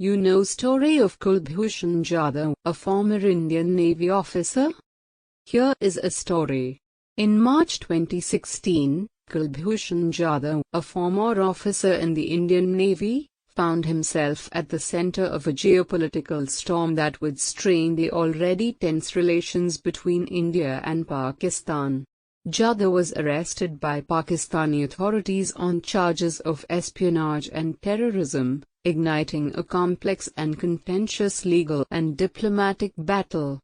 You know story of Kulbhushan Jadhav, a former Indian Navy officer? Here is a story. In March 2016, Kulbhushan Jadhav, a former officer in the Indian Navy, found himself at the center of a geopolitical storm that would strain the already tense relations between India and Pakistan. Jadhav was arrested by Pakistani authorities on charges of espionage and terrorism, igniting a complex and contentious legal and diplomatic battle.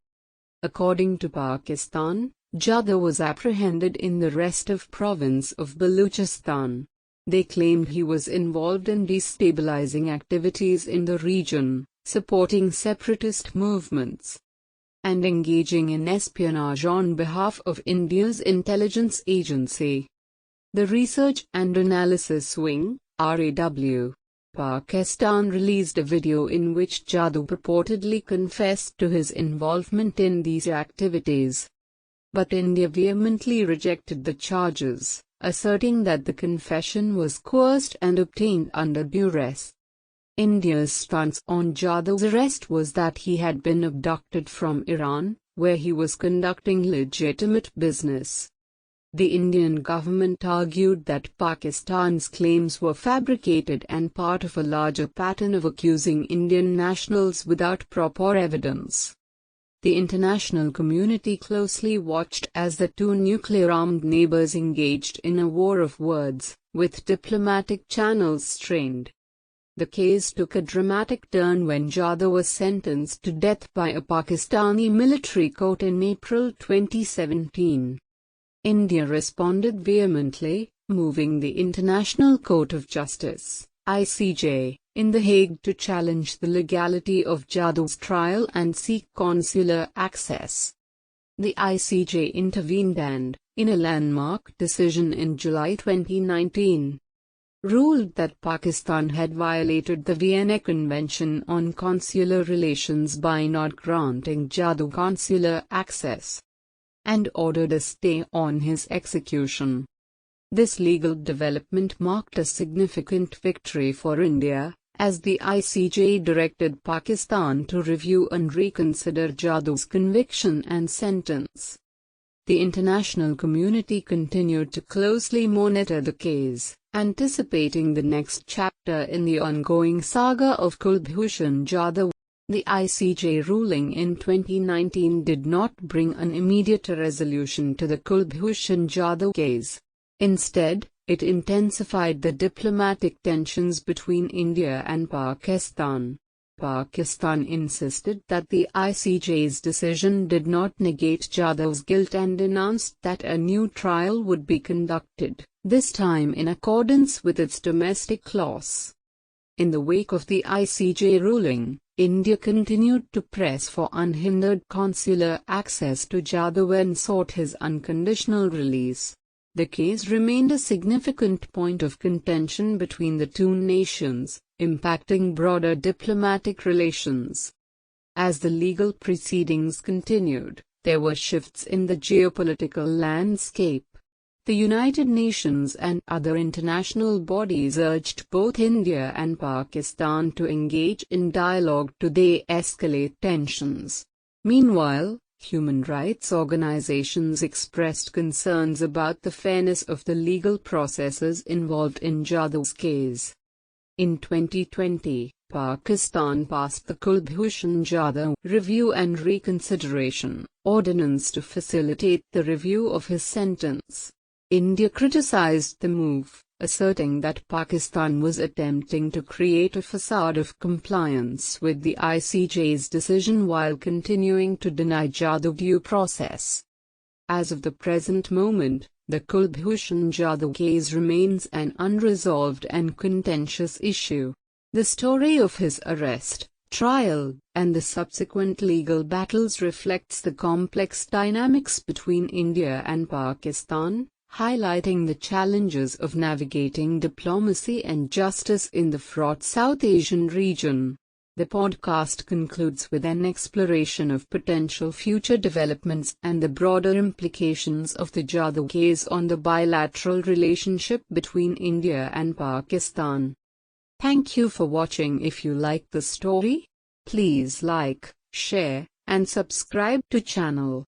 According to Pakistan, Jadhav was apprehended in the Restive province of Baluchistan. They claimed he was involved in destabilizing activities in the region, supporting separatist movements, and engaging in espionage on behalf of India's intelligence agency. The Research and Analysis Wing, RAW, Pakistan released a video in which Jadhav purportedly confessed to his involvement in these activities. But India vehemently rejected the charges, asserting that the confession was coerced and obtained under duress. India's stance on Jadhav's arrest was that he had been abducted from Iran, where he was conducting legitimate business. The Indian government argued that Pakistan's claims were fabricated and part of a larger pattern of accusing Indian nationals without proper evidence. The international community closely watched as the two nuclear-armed neighbors engaged in a war of words, with diplomatic channels strained. The case took a dramatic turn when Jadhav was sentenced to death by a Pakistani military court in April 2017. India responded vehemently, moving the International Court of Justice (ICJ) in The Hague to challenge the legality of Jadhav's trial and seek consular access. The ICJ intervened and, in a landmark decision in July 2019, ruled that Pakistan had violated the Vienna Convention on Consular Relations by not granting Jadhav consular access, and ordered a stay on his execution. This legal development marked a significant victory for India, as the ICJ directed Pakistan to review and reconsider Jadhav's conviction and sentence. The international community continued to closely monitor the case, anticipating the next chapter in the ongoing saga of Kulbhushan Jadhav. The ICJ ruling in 2019 did not bring an immediate resolution to the Kulbhushan Jadhav case. Instead, it intensified the diplomatic tensions between India and Pakistan. Pakistan insisted that the ICJ's decision did not negate Jadhav's guilt and announced that a new trial would be conducted, this time in accordance with its domestic laws. In the wake of the ICJ ruling, India continued to press for unhindered consular access to Jadhav and sought his unconditional release. The case remained a significant point of contention between the two nations, impacting broader diplomatic relations. As the legal proceedings continued, there were shifts in the geopolitical landscape. The United Nations and other international bodies urged both India and Pakistan to engage in dialogue to de-escalate tensions. Meanwhile, human rights organizations expressed concerns about the fairness of the legal processes involved in Jadhav's case. In 2020, Pakistan passed the Kulbhushan Jadhav Review and Reconsideration Ordinance to facilitate the review of his sentence. India criticized the move, asserting that Pakistan was attempting to create a facade of compliance with the ICJ's decision while continuing to deny Jadhav due process. As of the present moment, the Kulbhushan Jadhav case remains an unresolved and contentious issue. The story of his arrest, trial, and the subsequent legal battles reflects the complex dynamics between India and Pakistan, highlighting the challenges of navigating diplomacy and justice in the fraught South Asian region. The podcast concludes with an exploration of potential future developments and the broader implications of the Jadhav case on the bilateral relationship between India and Pakistan. Thank you for watching. If you like the story, please like, share, and subscribe to channel.